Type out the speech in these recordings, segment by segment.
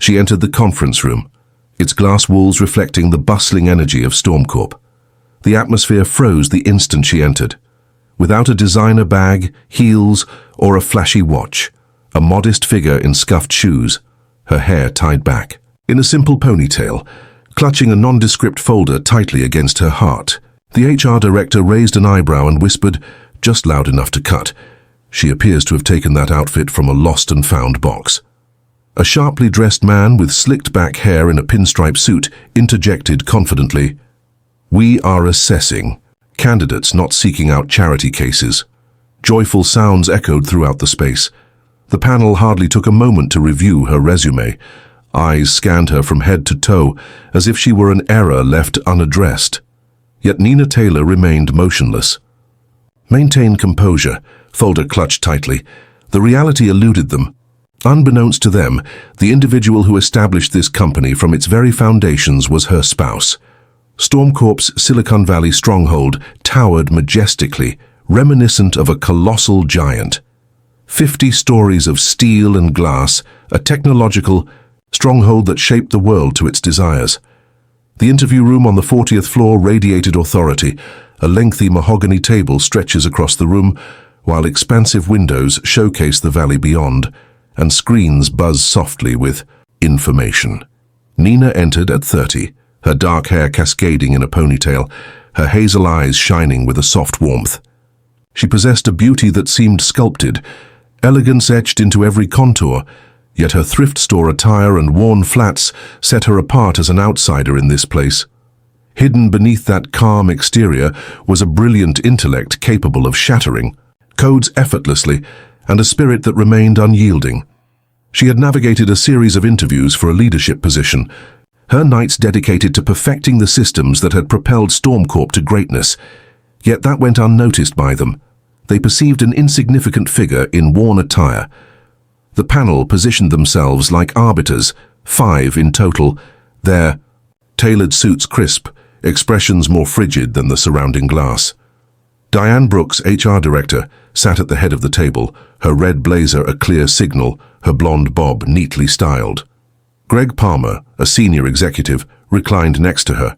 She entered the conference room, its glass walls reflecting the bustling energy of StormCorp. The atmosphere froze the instant she entered. Without a designer bag, heels, or a flashy watch, a modest figure in scuffed shoes, her hair tied back. In a simple ponytail, clutching a nondescript folder tightly against her heart, the HR director raised an eyebrow and whispered, just loud enough to cut, "She appears to have taken that outfit from a lost and found box." A sharply dressed man with slicked back hair in a pinstripe suit interjected confidently, "We are assessing candidates, not seeking out charity cases." Joyful sounds echoed throughout the space. The panel hardly took a moment to review her resume. Eyes scanned her from head to toe, as if she were an error left unaddressed. Yet Nina Taylor remained motionless. Maintain composure, folder clutched tightly. The reality eluded them. Unbeknownst to them, the individual who established this company from its very foundations was her spouse. StormCorp's Silicon Valley stronghold towered majestically, reminiscent of a colossal giant. 50 stories of steel and glass, a technological stronghold that shaped the world to its desires. The interview room on the 40th floor radiated authority. A lengthy mahogany table stretches across the room, while expansive windows showcase the valley beyond, and screens buzz softly with information. Nina entered at 30, her dark hair cascading in a ponytail, her hazel eyes shining with a soft warmth. She possessed a beauty that seemed sculpted, elegance etched into every contour, yet her thrift store attire and worn flats set her apart as an outsider in this place. Hidden beneath that calm exterior was a brilliant intellect capable of shattering codes effortlessly, and a spirit that remained unyielding. She had navigated a series of interviews for a leadership position, her nights dedicated to perfecting the systems that had propelled StormCorp to greatness. Yet that went unnoticed by them. They perceived an insignificant figure in worn attire. The panel positioned themselves like arbiters, 5 in total, their tailored suits crisp, expressions more frigid than the surrounding glass. Diane Brooks, HR director, sat at the head of the table, her red blazer a clear signal, her blonde bob neatly styled. Greg Palmer, a senior executive, reclined next to her,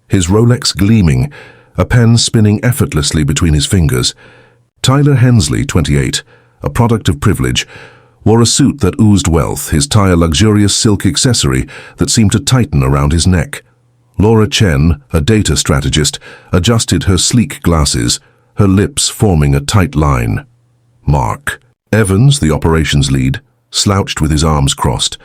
his Rolex gleaming, a pen spinning effortlessly between his fingers. Tyler Hensley, 28, a product of privilege, wore a suit that oozed wealth, his tie a luxurious silk accessory that seemed to tighten around his neck. Laura Chen, a data strategist, adjusted her sleek glasses, her lips forming a tight line. Mark Evans, the operations lead, slouched with his arms crossed,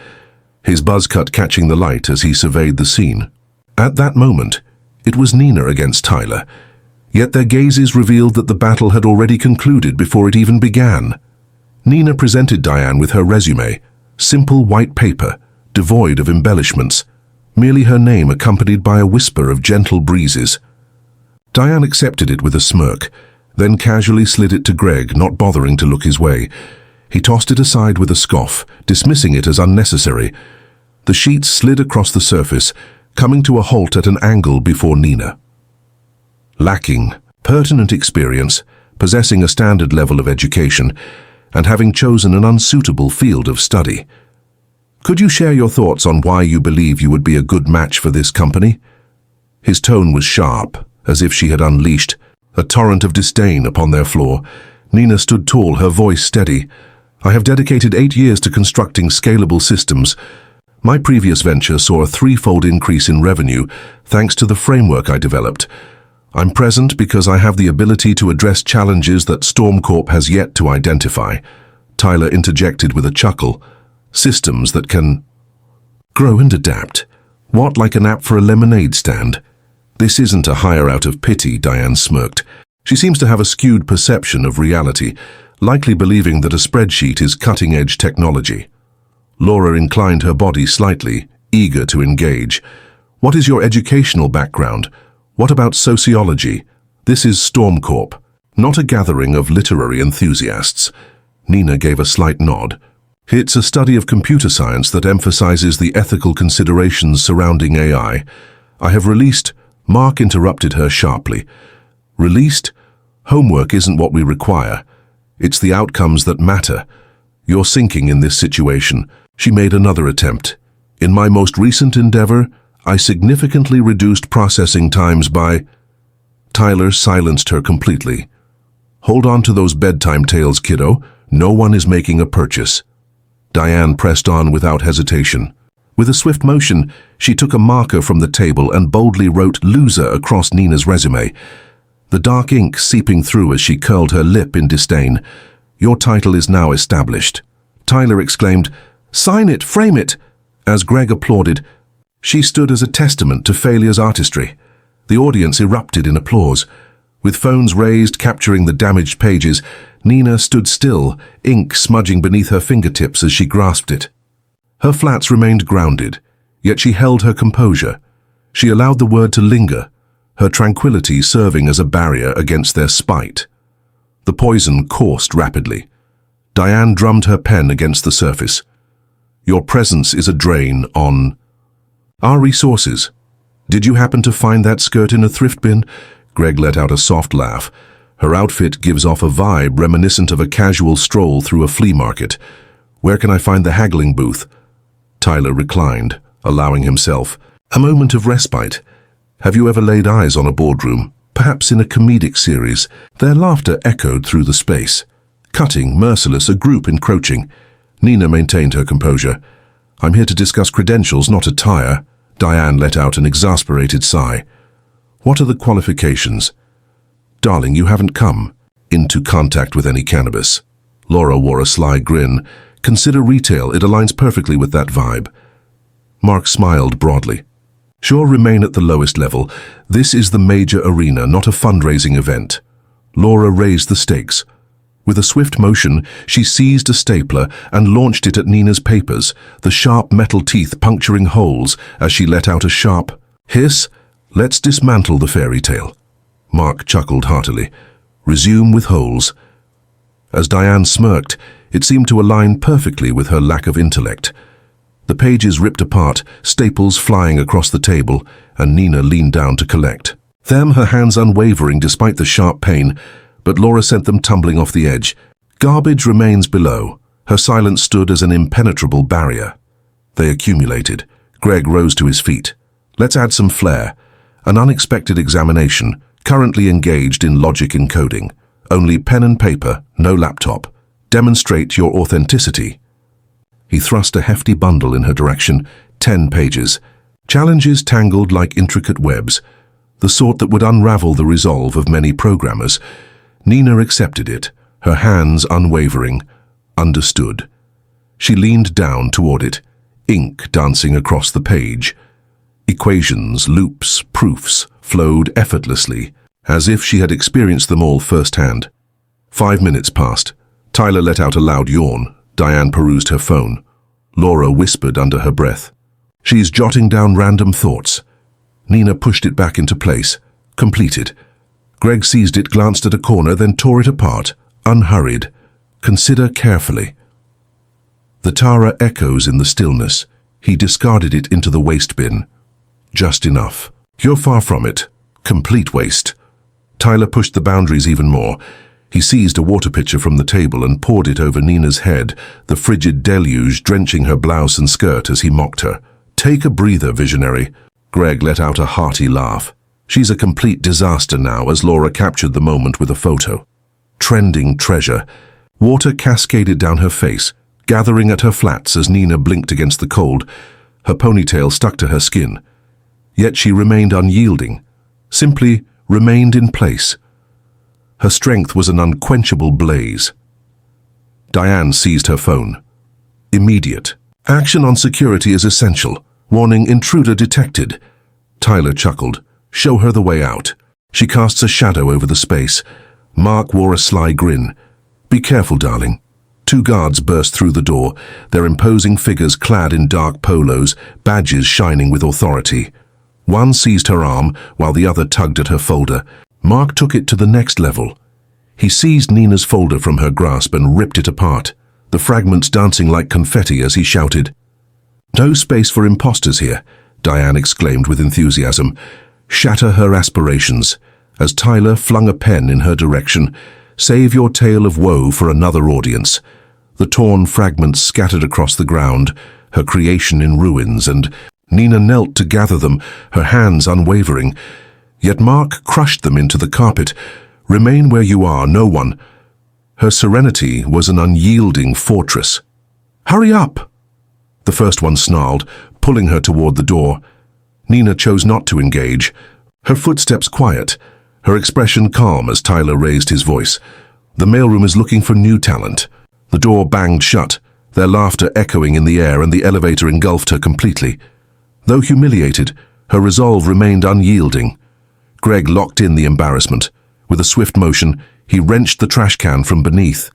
his buzz cut catching the light as he surveyed the scene. At that moment, it was Nina against Tyler, yet their gazes revealed that the battle had already concluded before it even began. Nina presented Diane with her resume, simple white paper, devoid of embellishments, merely her name accompanied by a whisper of gentle breezes. Diane accepted it with a smirk, then casually slid it to Greg, not bothering to look his way. He tossed it aside with a scoff, dismissing it as unnecessary. The sheet slid across the surface, coming to a halt at an angle before Nina. Lacking pertinent experience, possessing a standard level of education, and having chosen an unsuitable field of study. Could you share your thoughts on why you believe you would be a good match for this company? His tone was sharp, as if she had unleashed a torrent of disdain upon their floor. Nina stood tall, her voice steady. "I have dedicated 8 years to constructing scalable systems. My previous venture saw a 3-fold increase in revenue thanks to the framework I developed. I'm present because I have the ability to address challenges that StormCorp has yet to identify." Tyler interjected with a chuckle. "Systems that can grow and adapt. What, like an app for a lemonade stand?" "This isn't a hire out of pity," Diane smirked. She seems to have a skewed perception of reality, likely believing that a spreadsheet is cutting-edge technology. Laura inclined her body slightly, eager to engage. "What is your educational background? What about sociology? This is StormCorp, not a gathering of literary enthusiasts." Nina gave a slight nod. "It's a study of computer science that emphasizes the ethical considerations surrounding AI. I have released—" Mark interrupted her sharply. "Released? Homework isn't what we require. It's the outcomes that matter. You're sinking in this situation." She made another attempt. In my most recent endeavor, I significantly reduced processing times by... Tyler silenced her completely. Hold on to those bedtime tales, kiddo. No one is making a purchase. Diane pressed on without hesitation. With a swift motion, she took a marker from the table and boldly wrote loser across Nina's resume, the dark ink seeping through as she curled her lip in disdain. Your title is now established. Tyler exclaimed, Sign it, frame it! As Greg applauded, she stood as a testament to failure's artistry. The audience erupted in applause. With phones raised, capturing the damaged pages, Nina stood still, ink smudging beneath her fingertips as she grasped it. Her flats remained grounded, yet she held her composure. She allowed the word to linger, her tranquility serving as a barrier against their spite. The poison coursed rapidly. Diane drummed her pen against the surface. Your presence is a drain on our resources. Did you happen to find that skirt in a thrift bin? Greg let out a soft laugh. Her outfit gives off a vibe reminiscent of a casual stroll through a flea market. Where can I find the haggling booth? Tyler reclined, allowing himself a moment of respite. Have you ever laid eyes on a boardroom, perhaps in a comedic series? Their laughter echoed through the space. Cutting, merciless, a group encroaching. Nina maintained her composure. I'm here to discuss credentials, not attire. Diane let out an exasperated sigh. What are the qualifications? Darling, you haven't come into contact with any cannabis. Laura wore a sly grin. Consider retail, it aligns perfectly with that vibe. Mark smiled broadly. Sure, remain at the lowest level. This is the major arena, not a fundraising event. Laura raised the stakes. With a swift motion, she seized a stapler and launched it at Nina's papers, the sharp metal teeth puncturing holes as she let out a sharp hiss. Let's dismantle the fairy tale. Mark chuckled heartily. Resume with holes. As Diane smirked, it seemed to align perfectly with her lack of intellect. The pages ripped apart, staples flying across the table, and Nina leaned down to collect them, her hands unwavering despite the sharp pain, but Laura sent them tumbling off the edge. Garbage remains below. Her silence stood as an impenetrable barrier. They accumulated. Greg rose to his feet. Let's add some flair. An unexpected examination, currently engaged in logic encoding. Only pen and paper, no laptop. Demonstrate your authenticity. He thrust a hefty bundle in her direction, 10 pages. Challenges tangled like intricate webs, the sort that would unravel the resolve of many programmers. Nina accepted it, her hands unwavering. Understood. She leaned down toward it, ink dancing across the page. Equations, loops, proofs flowed effortlessly, as if she had experienced them all firsthand. 5 minutes passed. Tyler let out a loud yawn. Diane perused her phone. Laura whispered under her breath. She's jotting down random thoughts. Nina pushed it back into place. Completed. Greg seized it, glanced at a corner, then tore it apart, unhurried. Consider carefully. The Tara echoes in the stillness. He discarded it into the waste bin. Just enough. You're far from it. Complete waste. Tyler pushed the boundaries even more. He seized a water pitcher from the table and poured it over Nina's head, the frigid deluge drenching her blouse and skirt as he mocked her. Take a breather, visionary. Greg let out a hearty laugh. She's a complete disaster now, as Laura captured the moment with a photo. Trending treasure. Water cascaded down her face, gathering at her flats as Nina blinked against the cold. Her ponytail stuck to her skin. Yet she remained unyielding, simply remained in place. Her strength was an unquenchable blaze. Diane seized her phone. Immediate. Action on security is essential. Warning, intruder detected. Tyler chuckled. Show her the way out. She casts a shadow over the space. Mark wore a sly grin. Be careful, darling. 2 guards burst through the door, their imposing figures clad in dark polos, badges shining with authority. One seized her arm, while the other tugged at her folder. Mark took it to the next level. He seized Nina's folder from her grasp and ripped it apart, the fragments dancing like confetti as he shouted. No space for imposters here, Diane exclaimed with enthusiasm. Shatter her aspirations, as Tyler flung a pen in her direction. Save your tale of woe for another audience. The torn fragments scattered across the ground, her creation in ruins, and Nina knelt to gather them, her hands unwavering. Yet Mark crushed them into the carpet. "Remain where you are, no one." Her serenity was an unyielding fortress. "Hurry up!" The first one snarled, pulling her toward the door. Nina chose not to engage, her footsteps quiet, her expression calm as Tyler raised his voice. "The mailroom is looking for new talent." The door banged shut, their laughter echoing in the air, and the elevator engulfed her completely. Though humiliated, her resolve remained unyielding. Greg locked in the embarrassment. With a swift motion, he wrenched the trash can from beneath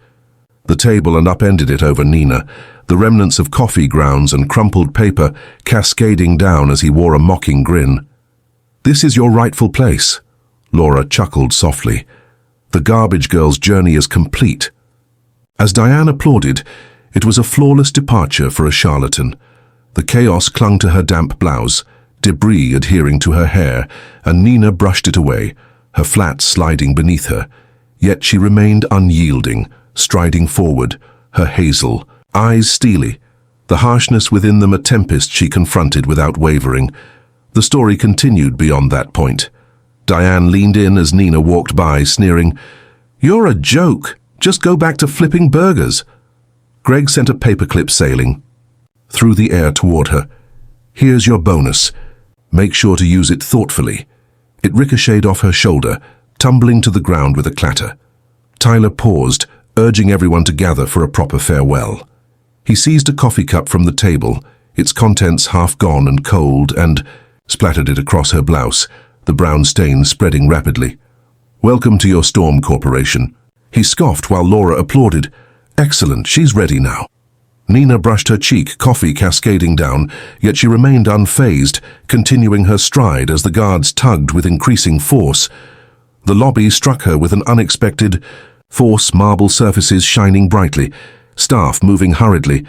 the table and upended it over Nina, the remnants of coffee grounds and crumpled paper cascading down as he wore a mocking grin. "This is your rightful place," Laura chuckled softly. "The garbage girl's journey is complete." As Diane applauded, it was a flawless departure for a charlatan. The chaos clung to her damp blouse, debris adhering to her hair, and Nina brushed it away, her flat sliding beneath her. Yet she remained unyielding, striding forward, her hazel eyes steely, the harshness within them a tempest she confronted without wavering. The story continued beyond that point. Diane leaned in as Nina walked by, sneering, "You're a joke. Just go back to flipping burgers." Greg sent a paperclip sailing through the air toward her. "Here's your bonus. Make sure to use it thoughtfully." It ricocheted off her shoulder, tumbling to the ground with a clatter. Tyler paused, urging everyone to gather for a proper farewell. He seized a coffee cup from the table, its contents half gone and cold, and splattered it across her blouse, the brown stain spreading rapidly. "Welcome to your Storm Corporation." He scoffed while Laura applauded. "Excellent, she's ready now." Nina brushed her cheek, coffee cascading down, yet she remained unfazed, continuing her stride as the guards tugged with increasing force. The lobby struck her with an unexpected force, marble surfaces shining brightly, staff moving hurriedly,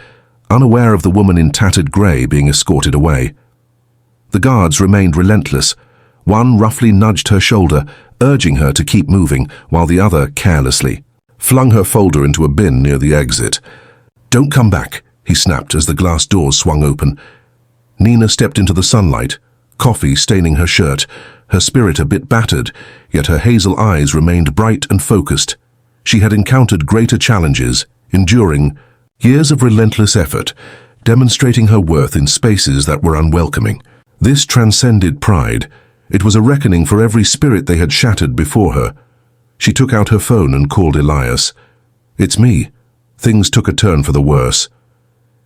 unaware of the woman in tattered grey being escorted away. The guards remained relentless. One roughly nudged her shoulder, urging her to keep moving, while the other carelessly flung her folder into a bin near the exit. "Don't come back," he snapped as the glass doors swung open. Nina stepped into the sunlight, coffee staining her shirt, her spirit a bit battered, yet her hazel eyes remained bright and focused. She had encountered greater challenges, enduring years of relentless effort, demonstrating her worth in spaces that were unwelcoming. This transcended pride. It was a reckoning for every spirit they had shattered before her. She took out her phone and called Elias. "It's me." Things took a turn for the worse.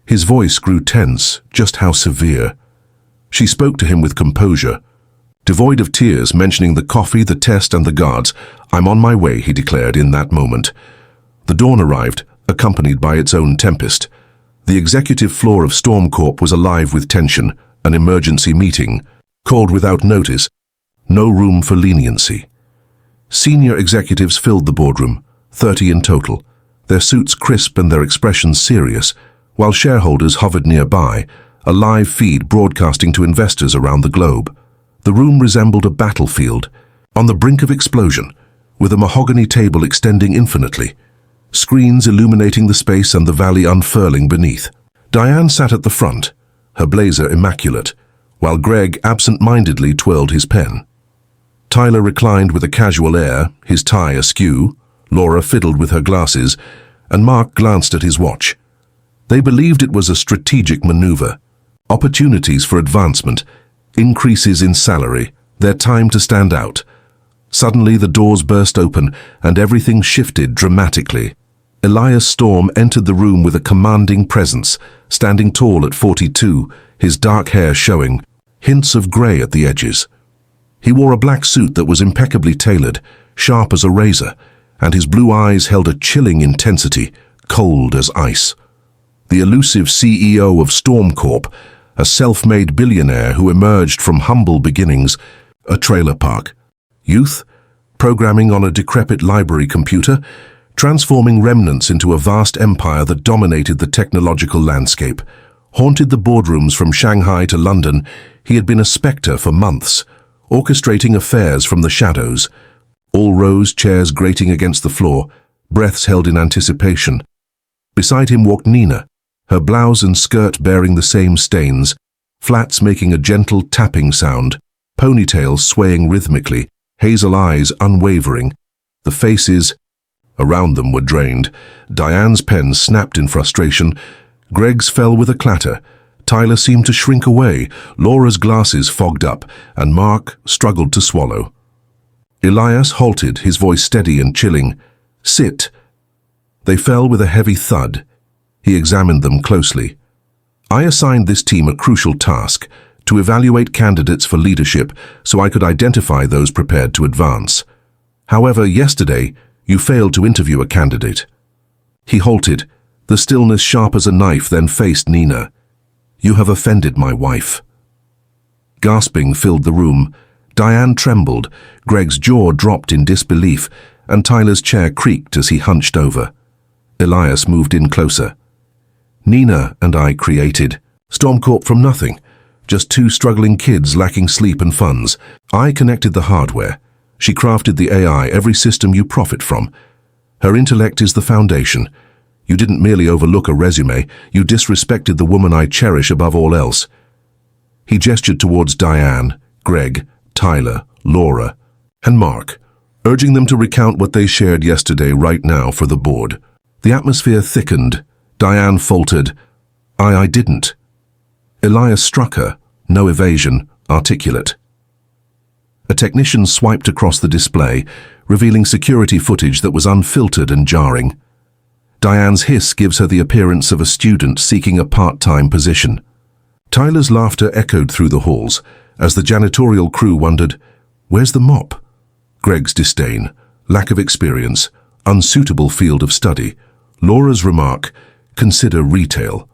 His voice grew tense, just how severe. She spoke to him with composure, devoid of tears, mentioning the coffee, the test, and the guards. "I'm on my way," he declared in that moment. The dawn arrived, accompanied by its own tempest. The executive floor of Storm Corp was alive with tension, an emergency meeting, called without notice, no room for leniency. Senior executives filled the boardroom, 30 in total, their suits crisp and their expressions serious, while shareholders hovered nearby, a live feed broadcasting to investors around the globe. The room resembled a battlefield, on the brink of explosion, with a mahogany table extending infinitely, screens illuminating the space and the valley unfurling beneath. Diane sat at the front, her blazer immaculate, while Greg absent-mindedly twirled his pen. Tyler reclined with a casual air, his tie askew. Laura fiddled with her glasses, and Mark glanced at his watch. They believed it was a strategic maneuver, opportunities for advancement, increases in salary, their time to stand out. Suddenly the doors burst open, and everything shifted dramatically. Elias Storm entered the room with a commanding presence, standing tall at 42, his dark hair showing, hints of grey at the edges. He wore a black suit that was impeccably tailored, sharp as a razor, and his blue eyes held a chilling intensity, cold as ice. The elusive CEO of Storm Corp, a self-made billionaire who emerged from humble beginnings, a trailer park. Youth, programming on a decrepit library computer, transforming remnants into a vast empire that dominated the technological landscape. Haunted the boardrooms from Shanghai to London, he had been a spectre for months, orchestrating affairs from the shadows. All rose, chairs grating against the floor, breaths held in anticipation. Beside him walked Nina, her blouse and skirt bearing the same stains, flats making a gentle tapping sound, ponytails swaying rhythmically, hazel eyes unwavering. The faces around them were drained. Diane's pen snapped in frustration. Greg's fell with a clatter. Tyler seemed to shrink away. Laura's glasses fogged up, and Mark struggled to swallow. Elias halted, his voice steady and chilling. "Sit." They fell with a heavy thud. He examined them closely. "I assigned this team a crucial task, to evaluate candidates for leadership so I could identify those prepared to advance. However, yesterday, you failed to interview a candidate." He halted, the stillness sharp as a knife, then faced Nina. "You have offended my wife." Gasping filled the room. Diane trembled, Greg's jaw dropped in disbelief, and Tyler's chair creaked as he hunched over. Elias moved in closer. "Nina and I created Stormcorp from nothing. Just two struggling kids lacking sleep and funds. I connected the hardware. She crafted the AI, every system you profit from. Her intellect is the foundation. You didn't merely overlook a resume, you disrespected the woman I cherish above all else." He gestured towards Diane, Greg, Tyler, Laura, and Mark, urging them to recount what they shared yesterday right now for the board. The atmosphere thickened. Diane faltered, I didn't." Elias struck her, no evasion, articulate. A technician swiped across the display, revealing security footage that was unfiltered and jarring. Diane's hiss gives her the appearance of a student seeking a part-time position. Tyler's laughter echoed through the halls, as the janitorial crew wondered, "Where's the mop?" Greg's disdain, lack of experience, unsuitable field of study. Laura's remark, "Consider retail."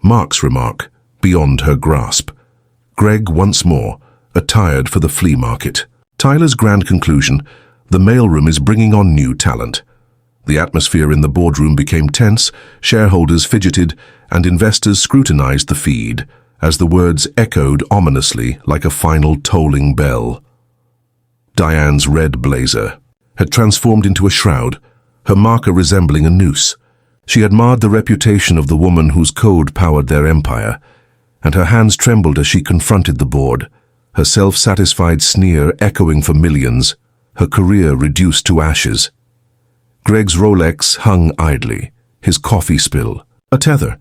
Mark's remark, beyond her grasp. Greg once more, attired for the flea market. Tyler's grand conclusion, the mailroom is bringing on new talent. The atmosphere in the boardroom became tense, shareholders fidgeted, and investors scrutinized the feed, as the words echoed ominously like a final tolling bell. Diane's red blazer had transformed into a shroud, her marker resembling a noose. She had marred the reputation of the woman whose code powered their empire, and her hands trembled as she confronted the board, her self-satisfied sneer echoing for millions, her career reduced to ashes. Greg's Rolex hung idly, his coffee spill, a tether.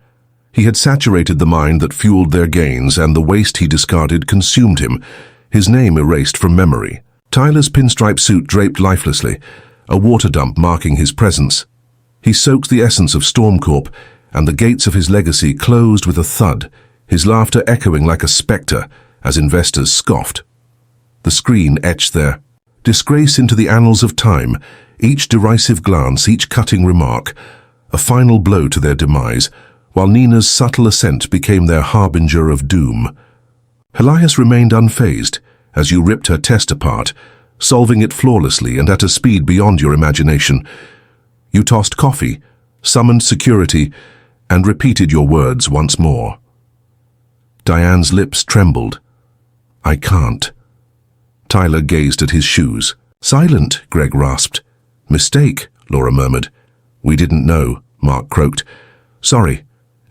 He had saturated the mind that fueled their gains, and the waste he discarded consumed him, his name erased from memory. Tyler's pinstripe suit draped lifelessly, a water dump marking his presence. He soaked the essence of Stormcorp, and the gates of his legacy closed with a thud, his laughter echoing like a spectre as investors scoffed. The screen etched their disgrace into the annals of time, each derisive glance, each cutting remark, a final blow to their demise, while Nina's subtle assent became their harbinger of doom. Elias remained unfazed as you ripped her test apart, solving it flawlessly and at a speed beyond your imagination. You tossed coffee, summoned security, and repeated your words once more. Diane's lips trembled. "I can't." Tyler gazed at his shoes. "Silent," Greg rasped. "Mistake," Laura murmured. "We didn't know," Mark croaked. "Sorry."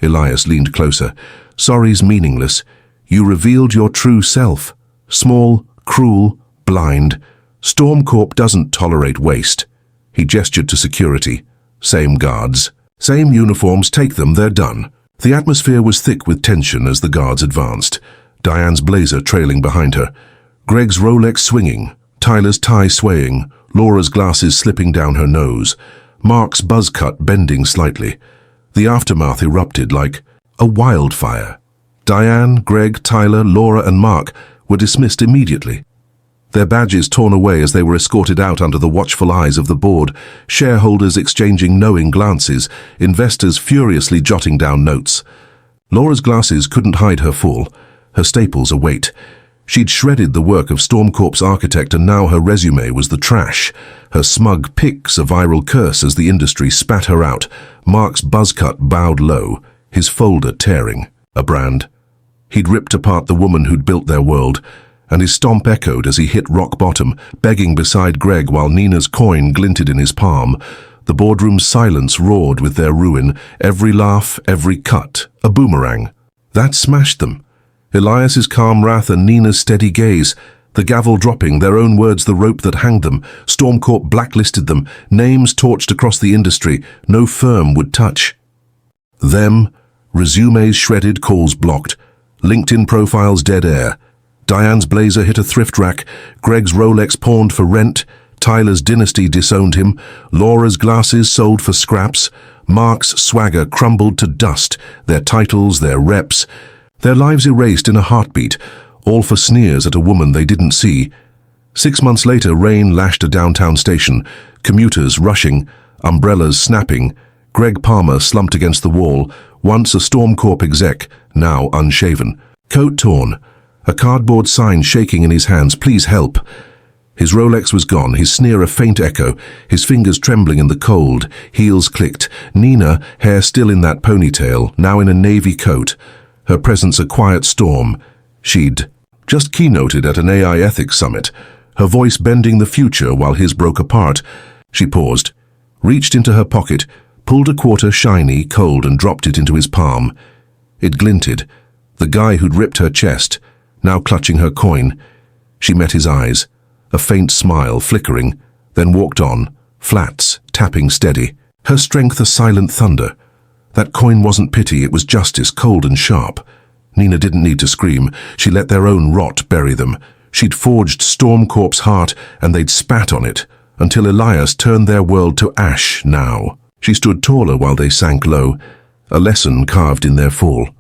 Elias leaned closer. "Sorry's meaningless. You revealed your true self. Small, cruel, blind. Stormcorp doesn't tolerate waste." He gestured to security. "Same guards. Same uniforms, take them, they're done." The atmosphere was thick with tension as the guards advanced, Diane's blazer trailing behind her, Greg's Rolex swinging, Tyler's tie swaying, Laura's glasses slipping down her nose, Mark's buzz cut bending slightly. The aftermath erupted like a wildfire. Diane, Greg, Tyler, Laura, and Mark were dismissed immediately. Their badges torn away as they were escorted out under the watchful eyes of the board, shareholders exchanging knowing glances, investors furiously jotting down notes. Laura's glasses couldn't hide her fall, her staples await. She'd shredded the work of Stormcorp's architect, and now her resume was the trash, her smug pics a viral curse as the industry spat her out. Mark's buzzcut bowed low, his folder tearing. A brand. He'd ripped apart the woman who'd built their world, and his stomp echoed as he hit rock bottom, begging beside Greg while Nina's coin glinted in his palm. The boardroom's silence roared with their ruin, every laugh, every cut, a boomerang. That smashed them. Elias's calm wrath and Nina's steady gaze, the gavel dropping, their own words the rope that hanged them. Stormcorp blacklisted them, names torched across the industry, no firm would touch. Them, resumes shredded, calls blocked, LinkedIn profiles dead air. Diane's blazer hit a thrift rack, Greg's Rolex pawned for rent, Tyler's dynasty disowned him, Laura's glasses sold for scraps, Mark's swagger crumbled to dust, their titles, their reps, their lives erased in a heartbeat, all for sneers at a woman they didn't see. 6 months later, rain lashed a downtown station, commuters rushing, umbrellas snapping. Greg Palmer slumped against the wall, once a Stormcorp exec, now unshaven. Coat torn, a cardboard sign shaking in his hands, please help. His Rolex was gone, his sneer a faint echo, his fingers trembling in the cold, heels clicked. Nina, hair still in that ponytail, now in a navy coat. Her presence a quiet storm. She'd just keynoted at an AI ethics summit, her voice bending the future while his broke apart. She paused, reached into her pocket, pulled a quarter shiny, cold, and dropped it into his palm. It glinted. The guy who'd ripped her chest, now clutching her coin. She met his eyes, a faint smile flickering, then walked on, flats, tapping steady. Her strength a silent thunder. That coin wasn't pity, it was justice, cold and sharp. Nina didn't need to scream. She let their own rot bury them. She'd forged Stormcorp's heart, and they'd spat on it, until Elias turned their world to ash now. She stood taller while they sank low, a lesson carved in their fall.